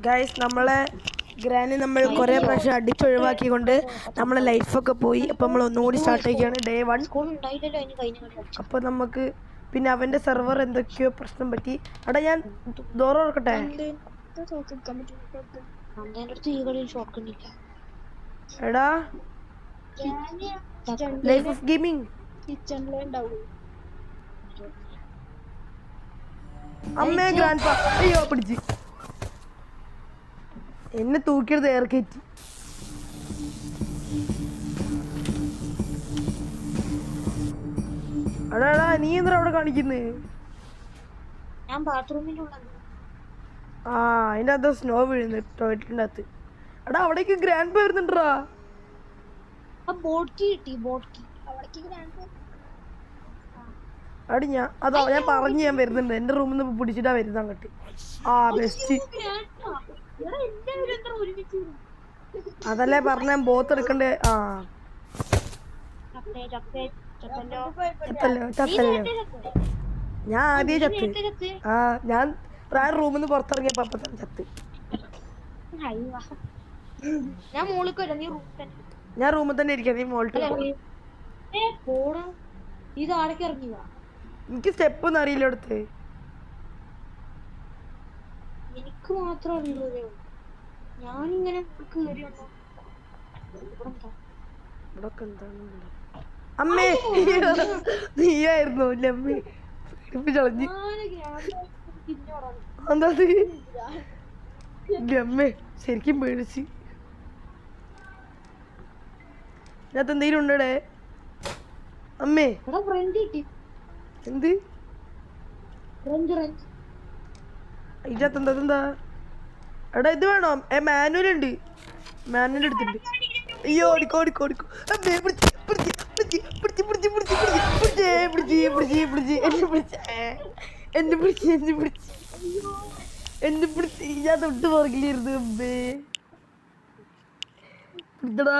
Guys നമ്മളെ granny നമ്മൾ കുറേ പ്രാവശ്യം അടിച്ചൊഴിവാക്കിക്കൊണ്ട് നമ്മളെ ലൈഫൊക്കെ പോയി. അപ്പോൾ നമ്മൾ ഒന്നുകൂടി സ്റ്റാർട്ട് ചെയ്യുകയാണ് ഡേ 1. അപ്പോൾ നമുക്ക് പിന്നെ അവൻ്റെ സെർവർ എന്തൊക്കെയോ പ്രശ്നം പറ്റി. എടാ ഞാൻ ഡോർ തുറക്കട്ടെ? എടാ ലൈഫ് ഓഫ് ഗെയിമിംഗ് അമ്മേ ഗ്രാൻഡ് പാ അയ്യോ പിടിച്ച് എന്നെ തൂക്കിയെടുത്ത് ഏർക്കേറ്റി. എടാ നീ എന്താ അവിടെ കാണിക്കുന്നേ? ഞാൻ ബാത്റൂമിലുള്ള അതിന്റെ അകത്ത് സ്നോ വീഴുന്നു ടോയ്ലറ്റിന്റെ അകത്ത്. എടാ അവിടേക്ക് ഗ്രാൻഡ് പാ വരുന്നുണ്ടാ. അടി ഞാൻ പറഞ്ഞു ഞാൻ വരുന്നുണ്ട്. എന്റെ റൂമിൽ നിന്ന് പിടിച്ചിട്ടാ വരുന്നത് അങ്ങോട്ട്. ബെസ്റ്റ്. അതല്ലേ പറഞ്ഞ ബോത്ത് എടുക്കണ്ടേ. ചത്തല്ലോ ഞാൻ ആദ്യം ചത്ത്. ഞാൻ റൂമിൽ നിന്ന് പുറത്തിറങ്ങിയപ്പോ അപ്പൊ തന്നെ ചത്ത്. ഞാൻ റൂമിൽ തന്നെ ഇരിക്കാം. നീ മോളിട്ട് എനിക്ക് സ്റ്റെപ്പ് ഒന്നും അറിയില്ല. അടുത്ത് എനിക്ക് മാത്രമേ ഞാനിങ്ങനെ അമ്മേ നീയായിരുന്നു അമ്മേ ചളഞ്ഞ് എന്താ അമ്മേ ശരിക്കും പേടിച്ച്. ഇതിനകത്ത് എന്തെങ്കിലും ഉണ്ടേ അമ്മേ? എന്ത് ഇതിനകത്ത് എന്താ? എടാ ഇത് വേണോ? മാനുവൽ ഉണ്ട്. മാനുവൽ എടുത്തിട്ടുണ്ട്. അയ്യോ ഓടിക്കോ അമ്മേ എന്നെ പിടിച്ച് ഞാൻ തൊട്ട് പുറകിലിരുന്നു. അമ്മേ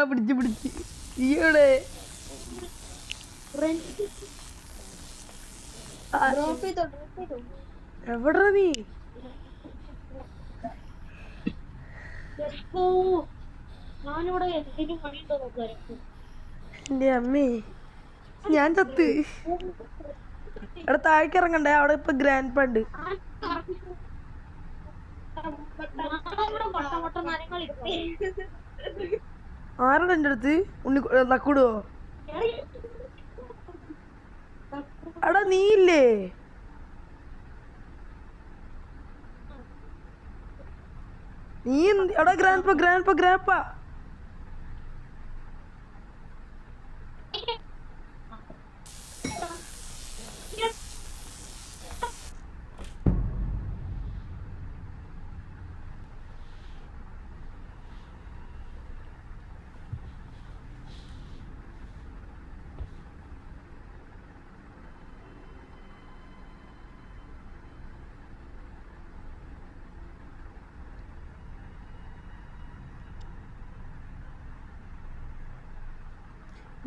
പിടിച്ച് ഈയോടെ എവിടാ നീ? എന്റെ അമ്മേ ഞാൻ ചത്ത്. എടാ താഴേക്ക് ഇറങ്ങണ്ടേ? അവിടെ ഇപ്പൊ ഗ്രാൻഡ് പാ ഉണ്ട്. ആരാണ് എന്റെ അടുത്ത്? നക്കൂടോ? എടാ നീ ഇല്ലേ? നീ എടാ ഗ്രാൻഡ് പാ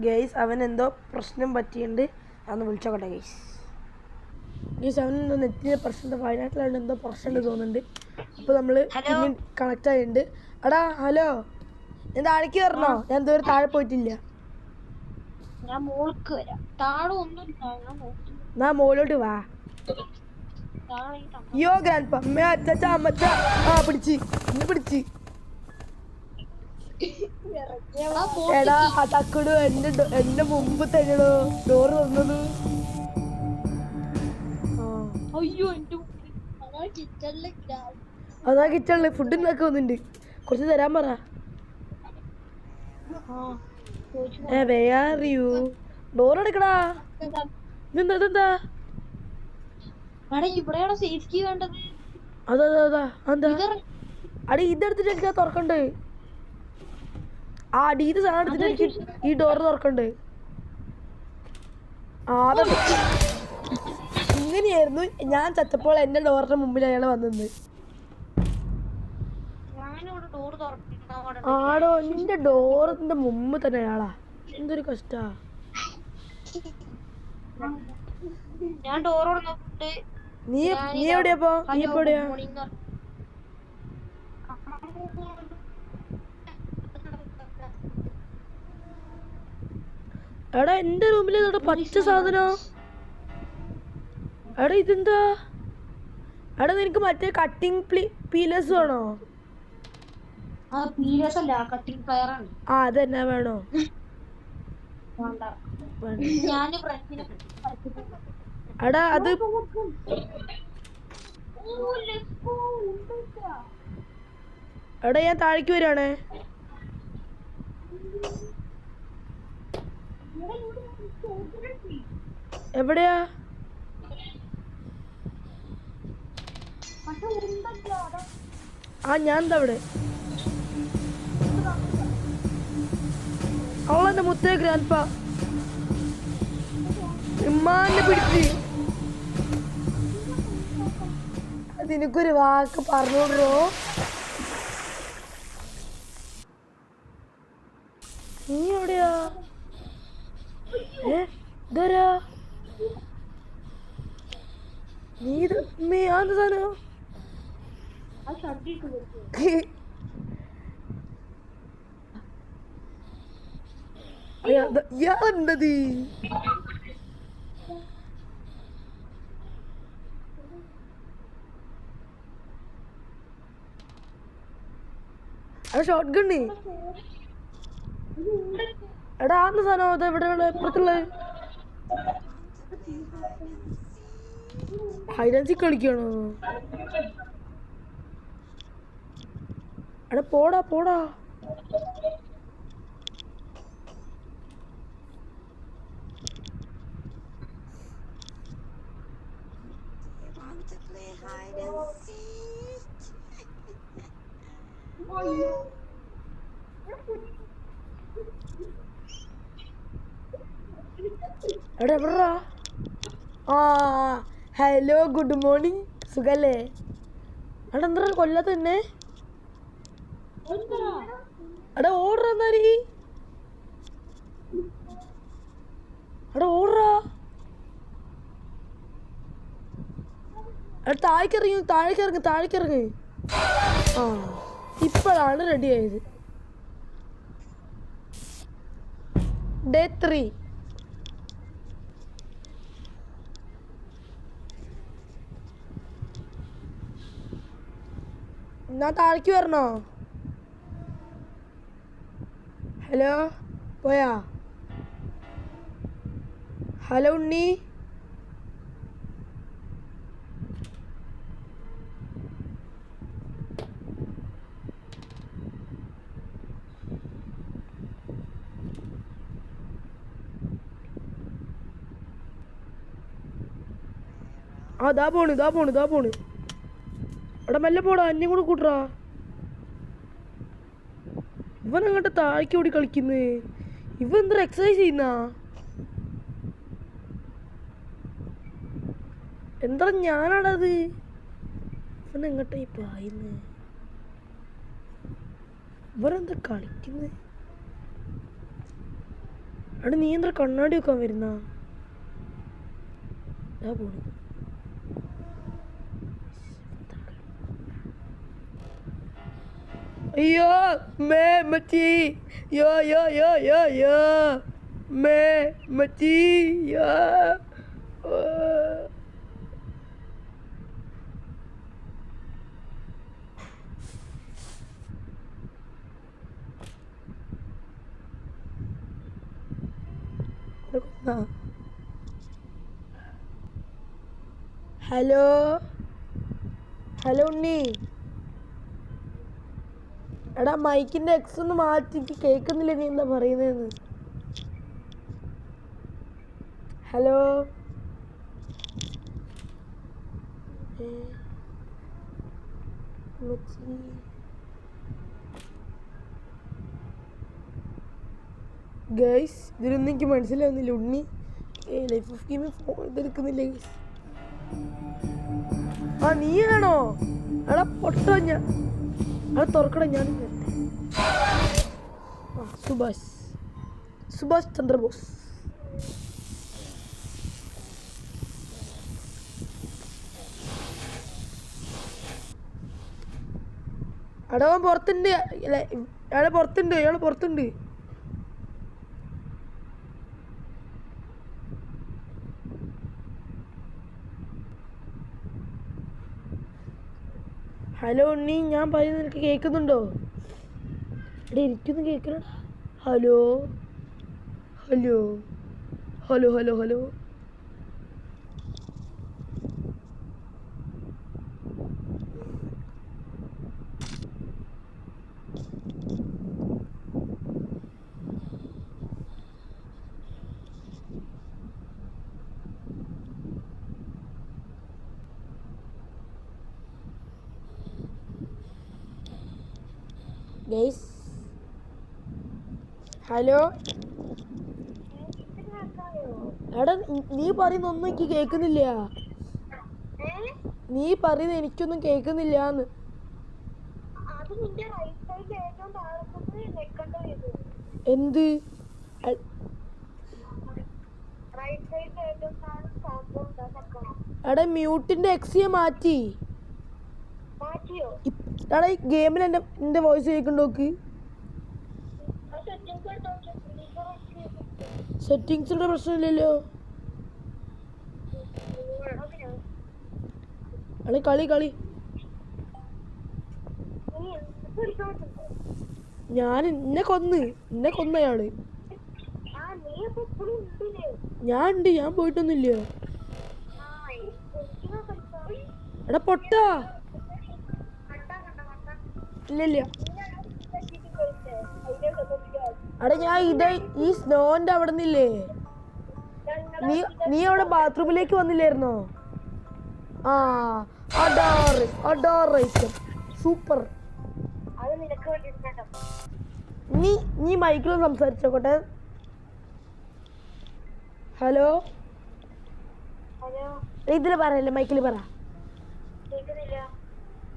ഗൈസ് അവൻ എന്തോ പ്രശ്നം പറ്റിയിട്ടുണ്ട്. അതൊന്ന് വിളിച്ചോട്ടെ ഗൈസ്. അവൻ എന്തോ നെറ്റിന് പ്രശ്നം, വയനാട്ടിലാണ് എന്തോ പ്രശ്നം തോന്നുന്നുണ്ട്. അപ്പോൾ നമ്മൾ പിന്നെ കണക്ട് ആയിട്ടുണ്ട്. എടാ ഹലോ, ഞാൻ താഴേക്ക് വരണോ? ഞാൻ എന്തോ താഴെ പോയിട്ടില്ല. ഞാൻ മുകളിലോട്ട് വാ. യോ ഗ്രാൻഡ് പാ അമ്മ അമ്മച്ച പിടിച്ച് എടാ തക്കടു എന്റെ മുമ്പ് തന്നെടോ ഡോറ് തുറന്നത്. അതാ കിച്ചണില് ഫുഡ് ഉണ്ടാക്കി വന്നിട്ടുണ്ട്. കുറച്ച് തരാൻ പറ. ഡോർ എടുക്കടാ. ഇതെന്താ? അതാ അടി ഇതെടുത്തിട്ട് എനിക്ക് തുറക്കണ്ട്. അടിയത് സാധനം എടുത്തിട്ട് എനിക്ക് ഈ ഡോറ് തുറക്കണ്ട്. ഇങ്ങനെയായിരുന്നു ഞാൻ ചത്തപ്പോൾ എന്റെ ഡോറിന്റെ മുമ്പിൽ അയാൾ വന്നത്. ആടോ നിന്റെ ഡോറിന്റെ മുമ്പ് തന്നെ അയാളാ. എന്തൊരു കഷ്ടാ. ഞാൻ ഡോർ തുറന്നിട്ട് നീ എവിടെയാ? നീ ഇപ്പൊ എവിടെയാ? എടാ എന്റെ റൂമിൽ ഇതാ പച്ച സാധനം. എടാ ഇതെന്താ? എടാ നിനക്ക് മറ്റേ കട്ടിങ് പീലേഴ്സ് വേണോ? ആ പീരിയസ് അല്ല കട്ടിംഗ് പ്ലെയർ ആണ്. ആ അതെന്നാ വേണോ? വേണ്ട. വേണ്ട. ഞാന് ഫ്രണ്ടിനെ എടാ അത് എടാ ഞാൻ താഴേക്ക് വരികയാണേ. എവിടെയാ? ആ ഞാൻ എന്താ അവിടെ? അവളെന്റെ മുത്തേ ഗ്രാൻഡ്പ ഇമ്മാനെ പിടിച്ച്. നിനക്കൊരു വാക്ക് പറഞ്ഞോടോ. നീ എവിടെയാ? ഇതാരാ? നീ ഇത് ആന്ത സാധനം? ഇയാളെന്തത്? അത് ഷോർട്ട് ഗണ്ണി. എടാ ആന്ത സാധനം? അത് എവിടെയുള്ള എപ്പുറത്തുള്ള? ഹൈഡൻസി കളിക്കണോ? എടാ പോടാ പോടാ. എടാ എവിടാ? ആ ഹലോ ഗുഡ് മോർണിംഗ്. സുഖല്ലേ? എടാ എന്താ കൊല്ലാത്ത തന്നെ? എടാ ഓർഡർ എന്നാല്. എടാ ഓർഡറാ. എടാ താഴേക്കിറങ്ങി താഴേക്കിറങ്ങി താഴേക്കിറങ്ങി. ആ ഇപ്പോഴാണ് റെഡി ആയത്. ഡേ 3. ഞാൻ താഴേക്ക് വരണോ? ഹലോ പോയാ? ഹലോ ഉണ്ണി. ആ ദാ പോണ് ദാ പോണ് ദാ പോണ്. എടാ മെല്ലെ പോടാ, എന്നെ കൂടെ കൂട്ടറാ. ഇവൻ അങ്ങോട്ട് താഴേക്ക് ഓടി കളിക്കുന്നേ. ഇവൻ എന്താ എക്സസൈസ് ചെയ്യുന്ന? എന്താ ഞാനാടത്? ഇവൻ എങ്ങോട്ടാ ഈ പായുന്നേ? ഇവരെന്താ കളിക്കുന്നേ? എടാ നീ എന്താ കണ്ണാടി വെക്കാൻ വരുന്ന? ദാ പോണു. അയ്യോ മേ മച്ചി. യോ യോ യോ യോ യോ മേ മച്ചി യോ. ഹലോ ഹലോ ഉണ്ണി. എടാ മൈക്കിന്റെ എക്സ് ഒന്ന് മാറ്റി കേൾക്കുന്നില്ല. നീ എന്താ പറയുന്നതെന്ന്? ഹലോ ഗൈസ്, ഇതിലൊന്നും എനിക്ക് മനസ്സിലാവുന്നില്ല. ഉണ്ണി ലൈഫ് ഓഫ് ഗെയിമിൽ ഫോൺ ഇതെടുക്കുന്നില്ല ഗൈസ്. ആ നീയാണോ? എടാ പൊട്ടോ ഞാൻ എടാ തുറക്കടാ. ഞാൻ സുഭാഷ് സുഭാഷ് ചന്ദ്രബോസ്. അടവൻ പുറത്തുണ്ട്. അല്ലേ, അയാള് പുറത്തുണ്ട്, അയാള് പുറത്തുണ്ട്. ഹലോ ഉണ്ണി, ഞാൻ പറയുന്നത് നിനക്ക് കേൾക്കുന്നുണ്ടോ? ഇവിടെ എനിക്കൊന്നും കേൾക്കണ. Hello hello hello hello hello. Guys hello. എടാ നീ പറയുന്ന ഒന്നും എനിക്ക് കേൾക്കുന്നില്ല. നീ പറയുന്ന എനിക്കൊന്നും കേൾക്കുന്നില്ലാന്ന്. എന്ത്? എടാ മ്യൂട്ടിന്റെ എക്സിയെ മാറ്റി. എടാ ഈ ഗെയിമിൽ എന്റെ വോയിസ് കേൾക്കണ്ട നോക്ക്. സെറ്റിങ്സിന്റെ പ്രശ്നമില്ലല്ലോ. എടാ കളി കളി. ഞാൻ എന്നെ കൊന്നയാള്. ഞാൻ ഉണ്ട്, ഞാൻ പോയിട്ടൊന്നുമില്ല. എടാ പൊട്ടാ. ഇല്ല. എടാ ഞാൻ ഈ സ്നോന്റെ അവിടെ നിന്നില്ലേ, നീ അവിടെ ബാത്റൂമിലേക്ക് വന്നില്ലായിരുന്നോ? ആ സൂപ്പർ. നീ മൈക്കിൽ സംസാരിച്ചോട്ടെ. ഹലോ. ഇതില് പറയല്ലേ, മൈക്കിൽ പറ.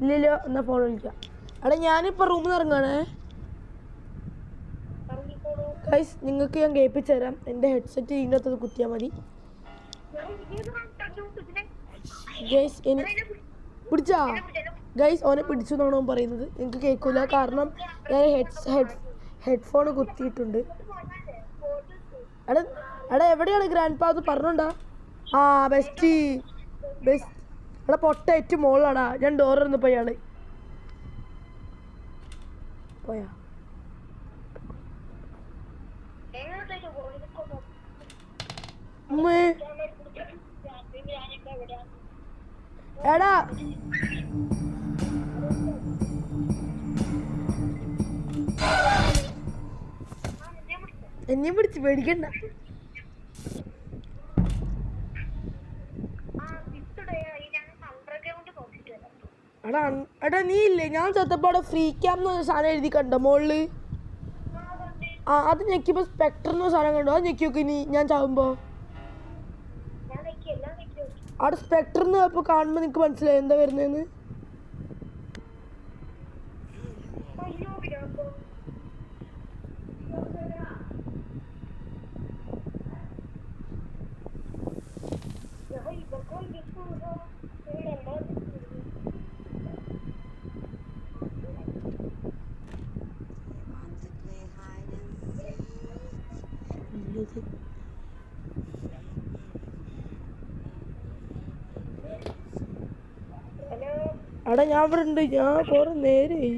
ഇല്ലല്ലോ, എന്നാ ഫോൺ വിളിക്കാം. എടാ ഞാനിപ്പോ റൂമിൽ നിന്ന് ഇറങ്ങാണേ. ഗൈസ് നിങ്ങൾക്ക് ഞാൻ കേൾപ്പിച്ചു തരാം. എൻ്റെ ഹെഡ്സെറ്റ് ഇതിനകത്ത് കുത്തിയാൽ മതി. ഗൈസ് പിടിച്ചാ? ഗൈസ് ഓനെ പിടിച്ചു എന്നാണ് അവൻ പറയുന്നത്. എനിക്ക് കേൾക്കൂല, കാരണം ഞാൻ ഹെഡ്ഫോൺ കുത്തിയിട്ടുണ്ട്. എടാ എവിടെയാണ് ഗ്രാൻഡ് ഫാ? അത് പറഞ്ഞോണ്ടാ. ആ ബെസ്റ്റ്. എടാ പൊട്ട ഏറ്റവും മോളാടാ. ഞാൻ ഡോർ തുറന്നപ്പോ അയാള് പോയാ. എടാ എന്നെ പിടിച്ച് പേടിക്കണ്ട. എടാ നീ ഇല്ലേ, ഞാൻ ചത്തപ്പാടെ ഫ്രീ ക്യാം എന്ന് സാധനം എഴുതി കണ്ടോ മോളില്? ആ അത് ഞെക്കിയപ്പോ സ്പെക്ടർ എന്ന സാധനം കണ്ടോ? അത് ഞെക്കി നോക്കി നീ. ഞാൻ ചാവുമ്പോ അവിടെ സ്പെക്ടർ എന്ന് ഇപ്പൊ കാണുമ്പോ നിനക്ക് മനസ്സിലായി എന്താ വരുന്നതെന്ന്? എടാ ഞാൻ ഇവിടെ ഉണ്ട്. ഞാൻ കുറെ നേരമായി,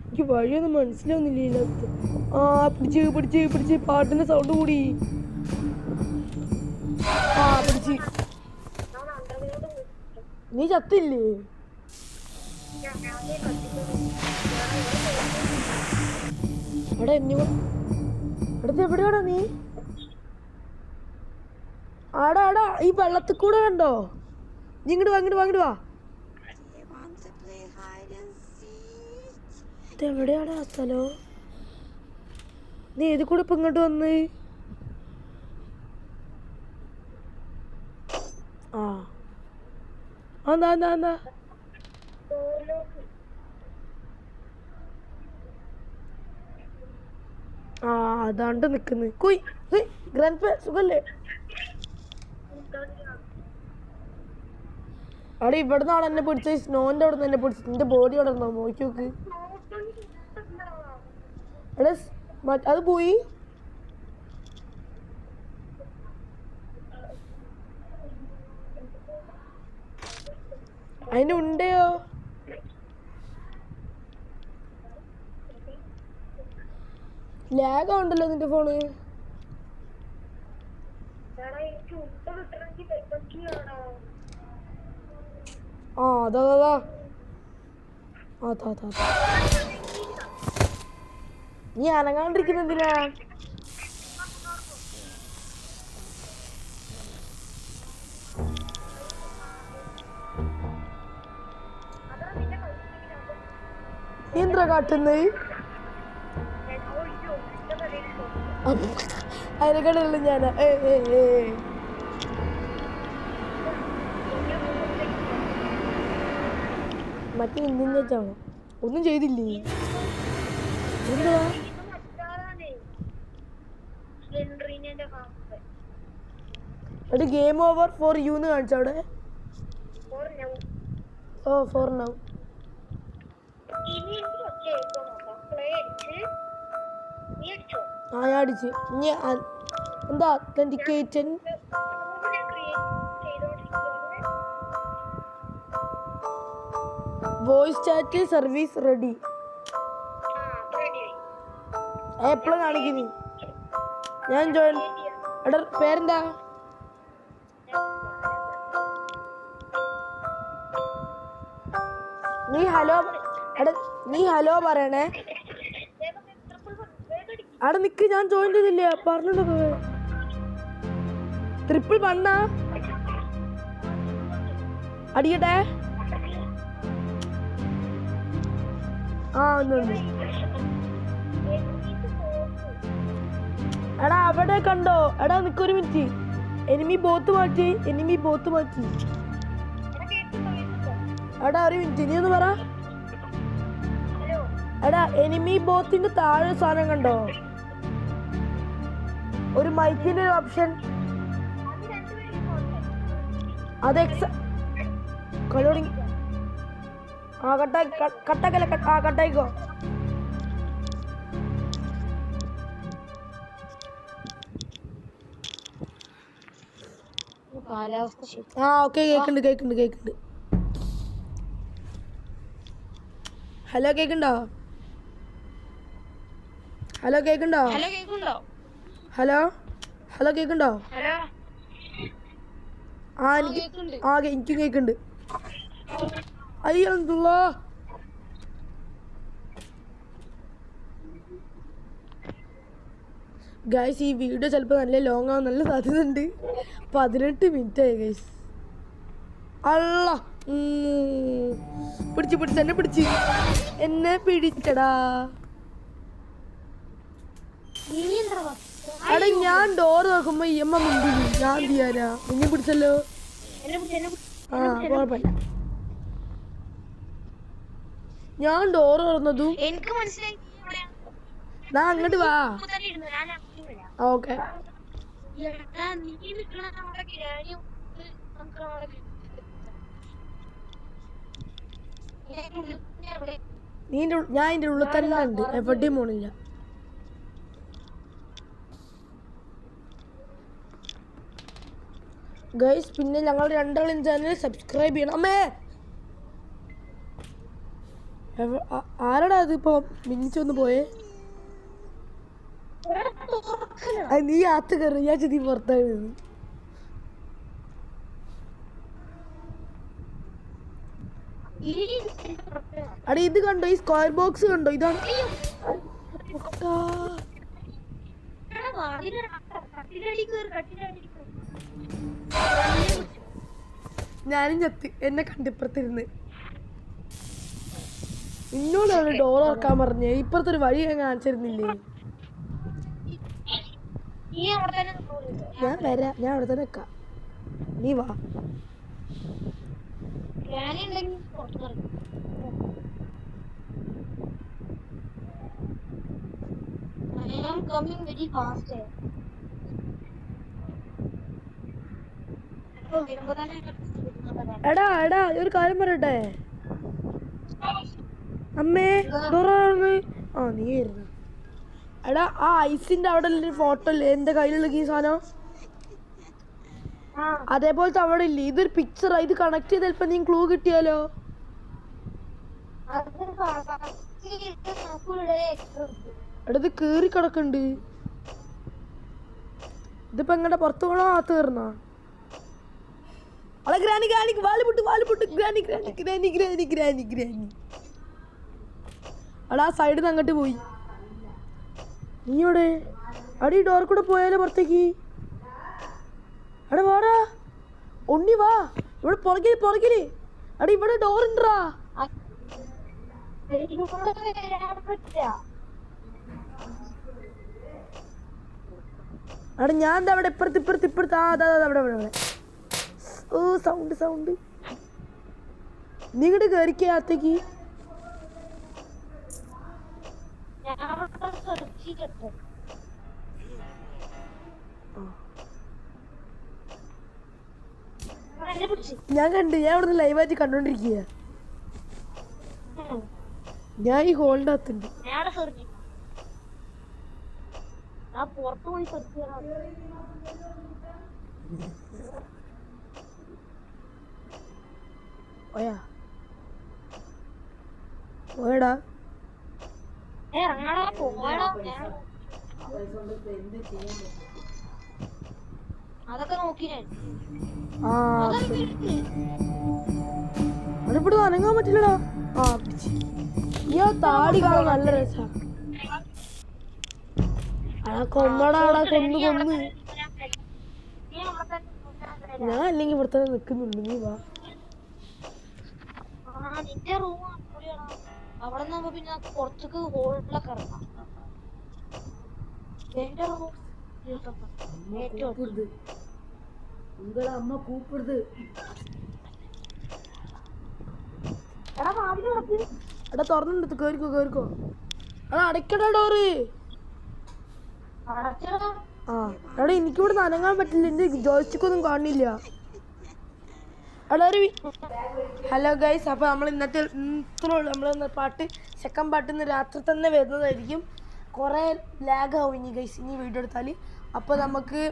എനിക്ക് വഴിയൊന്നും മനസ്സിലാവുന്നില്ല ഇതിനകത്ത്. ആ പിടിച്ച് പാട്ടിന്റെ സൗണ്ട് കൂടി. ആ പിടിച്ച്. നീ ചത്തില്ലേ? എടാ അടുത്ത് എവിടെയാടാ നീ? ആടാ ഈ വെള്ളത്തിൽ കൂടെ കണ്ടോ? നീ ഇങ്ങോട്ട് വാ. ഇതെവിടെയാടാ സ്ഥലോ? നീ ഏത് കൂടെ ഇപ്പൊ ഇങ്ങോട്ട് വന്ന്? എന്താ അതാണ്ട് നിക്കുന്നു. ഗ്രാൻഡ് ഫാ സുഖല്ലേ? അവിടെ ഇവിടെ നിന്നാണ് എന്നെ പിടിച്ചത്, സ്നോന്റെ അവിടെ നിന്ന് എന്നെ പിടിച്ചത്. എന്റെ ബോഡി അവിടെ ഉണ്ടോ നോക്കി നോക്ക്. എടാ അത് പോയി. അതിന്റെ ഉണ്ടയോ? ലാഗ് ഉണ്ടല്ലോ നിന്റെ ഫോണ്. ആ അതാ നീ അനങ്ങാണ്ടിരിക്കുന്നെന്തിനാ? നീ എന്താ കാട്ടുന്നത്? അതിനെക്കാളുള്ള ഞാനാ. മറ്റേ ഇന്ത്യൻ വെച്ചാണോ? ഒന്നും ചെയ്തില്ലേ? എന്താ എടി ഗെയിം ഓവർ ഫോർ യു എന്ന് കാണിച്ച അവിടെ. ഓ ഫോർ നൗ. ആ ഞാൻ അടിച്ച്. ഇനി എന്താ authentication? Voice chat service ready. എപ്പോഴും കാണിക്കുന്നു. ഞാൻ ജോയിൻ. എടാ പേരെന്താ? നീ ഹലോ. എടാ നീ ഹലോ പറയണേ. അവിടെ നിക്ക്, ഞാൻ ജോയിൻ ചെയ്തില്ല. പറഞ്ഞോ. ട്രിപ്പിൾ വണ്ണാ അടിക്കട്ടെ. ആ ഒന്നുണ്ട്. എടാ അവിടെ കണ്ടോ? എടാ നിക്കൊരു മിനിറ്റ്. എനിമി ബോത്ത് മാറ്റി. എടാ ഒരു മിനിറ്റ്, നീ ഒന്ന് പറ. എടാ എനിമി ബോത്തിന്റെ താഴെ സാധനം കണ്ടോ? ഒരു മൈക്കിന്റെ ഒരു ഓപ്ഷൻ. അത് കലോടി. ആ കട്ടാക്കല്ലേ. കട്ടായിക്കോ. ആ ഓക്കെ കേക്കുന്നുണ്ട്. ഹലോ കേക്കുണ്ടോ? ഹലോ കേക്കുണ്ടോ? ആ എനിക്കും കേക്കുന്നുണ്ട്. അയ്യോ ഗൈസ്, ഈ വീഡിയോ ചിലപ്പോൾ നല്ല ലോങ് ആവാൻ നല്ല സാധ്യത ഉണ്ട്. 18 മിനിറ്റ് ആയി ഗൈസ്. അല്ല എന്നെ പിടിച്ചടാ. എടാ ഞാൻ ഡോർ നോക്കുമ്പോ ഇമ്മ മുമ്പിൽ. ഞാൻ ചെയ്യാനാ? നിന്നെ പിടിച്ചല്ലോ. ആ കുഴപ്പമില്ല. ഞാൻ ഡോർ തുറന്നതും എനിക്ക് മനസ്സിലായി. ഞാൻ അങ്ങോട്ട് വാ. ഓക്കെ. ഞാൻ ഇതിന്റെ ഉള്ളിൽ തന്നെ ഉണ്ട്, എവിടെയും പോണില്ല. ഗൈസ് പിന്നെ ഞങ്ങൾ രണ്ടാളും ചാനൽ സബ്സ്ക്രൈബ് ചെയ്യണം. അമ്മേ ആരാടാ അതിപ്പോ മിനിച്ചൊന്ന് പോയേ? നീ ആത്ത് കയറി, ഞാൻ ചെതി പുറത്താണ്. അടേ ഇത് കണ്ടോ? ഈ സ്ക്വയർ ബോക്സ് കണ്ടോ? ഇതാണ്. ഞാനും ചത്തി. എന്നെ കണ്ടിപ്പുറത്തിരുന്ന് ഇന്നോട് ഡോർ തുറക്കാൻ പറഞ്ഞേ. ഇപ്പുറത്തൊരു വഴി ഞാൻ കാണിച്ചിരുന്നില്ലേ? ഞാൻ വരാം. ഞാൻ അവിടെ തന്നെ നിൽക്കാം. നീ വാ. I am coming very fast. Oh, എടാ എടാ ഒരു കാര്യം പറയട്ടെ അമ്മേ ഡോറാണ് ആ നീ ആയിരുന്നു എടാ ആ ഐസിന്റെ അവിടെ ഉള്ളൊരു ഫോട്ടോ അല്ലേ എന്റെ കയ്യിലുള്ള ഈ സാധനം അതേപോലത്തെ അവിടെ ഇല്ലേ ഇതൊരു പിക്ചറാ ഇത് കണക്ട് ചെയ്ത് ചിലപ്പോ നീ ക്ലൂ കിട്ടിയാലോ എടാ ഇത് കേറി കിടക്കണ്ട് ഇതിപ്പോ എങ്ങനെ പുറത്തു പോണോ ആ തീർന്നോ അളെ ഗ്രാനി ഗ്രാനി വാല് granny granny granny granny granny granny അടാ സൈഡിൽ നിന്ന് അങ്ങോട്ട് പോയി നീ ഇവിടെ അടി ഡോർ കൂടെ പോയാലോ പുറത്തേക്ക് എടാ വാടാ ഉണ്ണി വാ ഇവിടെ പുറകില് അടി ഇവിടെ ഡോർ ഉണ്ടാ എടാ ഞാൻ എന്താ അവിടെ ഇപ്പുറത്ത് ആ അതാ അവിടെ അവിടെ ഓ സൗണ്ട് നീ ഇങ്ങോട്ട് കയറിക്കകത്തേക്ക് ഞാൻ ഇവിടുന്ന് ലൈവായിട്ട് കണ്ടോണ്ടിരിക്കുക ഞാൻ ഈ ഹോളിന്റെ അകത്തുണ്ട് പോയടാ അതൊക്കെ നോക്കി ഇവിടെ അനങ്ങാൻ പറ്റില്ലടാ ആ അയ്യോ താടി കാണാൻ നല്ല രസാ കൊന്നടാ കൊന്നു ഞാൻ അല്ലെങ്കിൽ ഇവിടെ തന്നെ നിക്കുന്നുണ്ട് നീ വാ നിന്റെ റൂം അവിടെ നിന്ന് പിന്നെ പുറത്തേക്ക് ഹോളിലൊക്കെ ഇറങ്ങാം എന്റെ റൂം അമ്മ കൂപ്പിടുത് എടാ തുറന്നെടുത്ത് കേറിക്കോ എടാ അടയ്ക്കടാ ഡോറ് ആ എടാ എനിക്കിവിടെ നനങ്ങാൻ പറ്റില്ല എന്റെ ജോയ്സ്റ്റിക്കൊന്നും കാണില്ല ഹലോ ഗൈസ് അപ്പോൾ നമ്മൾ ഇന്നത്തെ നമ്മൾ പാട്ട് സെക്കൻഡ് പാട്ട് ഇന്ന് രാത്രി തന്നെ വരുന്നതായിരിക്കും കുറേ ലാഗ് ആവും ഇനി ഗൈസ് ഇനി വീഡിയോ എടുത്താൽ അപ്പോൾ നമുക്ക്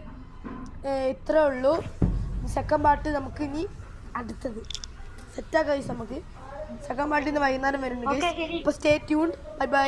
ഇത്രേ ഉള്ളൂ സെക്കൻഡ് പാട്ട് നമുക്ക് ഇനി അടുത്തത് സെറ്റാ ഗൈസ് നമുക്ക് സെക്കൻഡ് പാട്ട് ഇന്ന് വൈകുന്നേരം വരുന്നുണ്ട് ഗൈസ് അപ്പോൾ സ്റ്റേ ട്യൂൺഡ് ബൈ ബൈ